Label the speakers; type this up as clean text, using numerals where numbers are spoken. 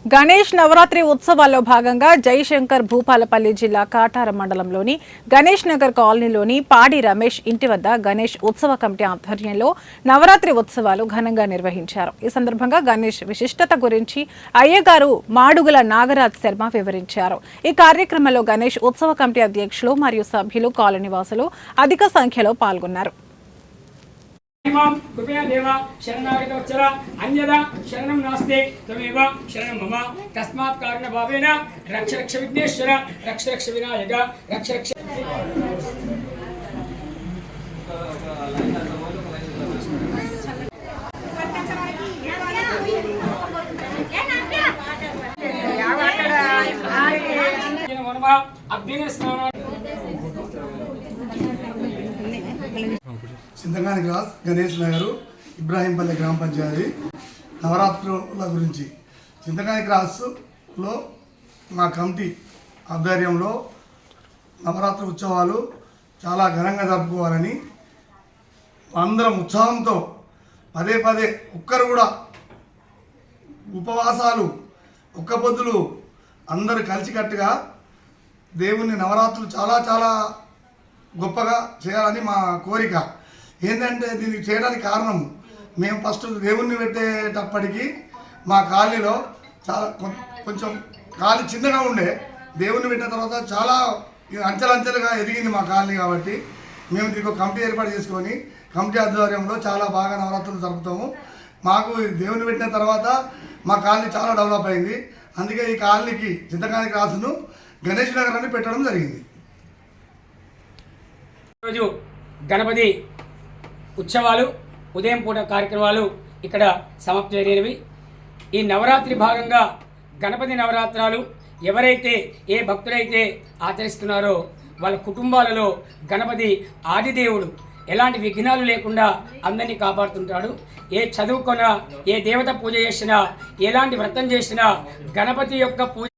Speaker 1: గణేష్ నవరాత్రి ఉత్సవాల్లో భాగంగా జయశంకర్ భూపాలపల్లి జిల్లా కాటారం మండలంలోని గణేష్ నగర్ కాలనీలోని పాడి రమేష్ ఇంటి వద్ద గణేష్ ఉత్సవ కమిటీ ఆధ్వర్యంలో నవరాత్రి ఉత్సవాలు ఘనంగా నిర్వహించారు. ఈ సందర్భంగా గణేష్ విశిష్టత గురించి అయ్యగారు మాడుగుల నాగరాజ్ శర్మ వివరించారు. ఈ కార్యక్రమంలో గణేష్ ఉత్సవ కమిటీ అధ్యక్షులు మరియు సభ్యులు, కాలనీవాసులు అధిక సంఖ్యలో పాల్గొన్నారు.
Speaker 2: कृपया देव शरणागतवत्सला अन्यदा शरणं नास्ति त्वमेव शरणं मम तस्मात् कारणभावेन रक्ष रक्ष विघ्नेश्वर रक्ष रक्ष विनायक रक्ष रक्ष अग्नि स्नान
Speaker 3: చింతకాని క్రాస్ గణేష్ నగర్ ఇబ్రాహీంపల్లి గ్రామ పంచాయతీ నవరాత్రుల గురించి చింతకాని క్రాస్లో మా కమిటీ ఆధ్వర్యంలో నవరాత్రి ఉత్సవాలు చాలా ఘనంగా జరుపుకోవాలని అందరం ఉత్సాహంతో పదే పదే ఒక్కరు కూడా ఉపవాసాలు ఒక్క పొద్దులు అందరూ కలిసికట్టుగా దేవుని నవరాత్రులు చాలా చాలా గొప్పగా చేయాలని మా కోరిక. ఏంటంటే దీనికి చేయడానికి కారణం మేము ఫస్ట్ దేవుణ్ణి పెట్టేటప్పటికి మా కాలనీలో చాలా కొంచెం కాలనీ చిన్నగా ఉండే, దేవుణ్ణి పెట్టిన తర్వాత చాలా అంచెలంచెలుగా ఎదిగింది మా కాలనీ. కాబట్టి మేము దీనికి కమిటీ ఏర్పాటు చేసుకొని కమిటీ ఆధ్వర్యంలో చాలా బాగా నవరాత్రులు జరుపుతాము. మాకు దేవుని పెట్టిన తర్వాత మా కాలనీ చాలా డెవలప్ అయింది. అందుకే ఈ కాలనీకి చింతకాని క్రాస్ను గణేష్ నగర్ అని పెట్టడం జరిగింది.
Speaker 2: రోజు గణపతి ఉత్సవాలు ఉదయం పూట కార్యక్రమాలు ఇక్కడ సమాప్తమైనవి. ఈ నవరాత్రి భాగంగా గణపతి నవరాత్రాలు ఎవరైతే ఏ భక్తులైతే ఆచరిస్తున్నారో వాళ్ళ కుటుంబాలలో గణపతి ఆదిదేవుడు ఎలాంటి విఘ్నాలు లేకుండా అందరినీ కాపాడుతుంటాడు. ఏ చదువుకున్నా, ఏ దేవత పూజ చేసినా, ఎలాంటి వ్రతం చేసినా గణపతి యొక్క పూజ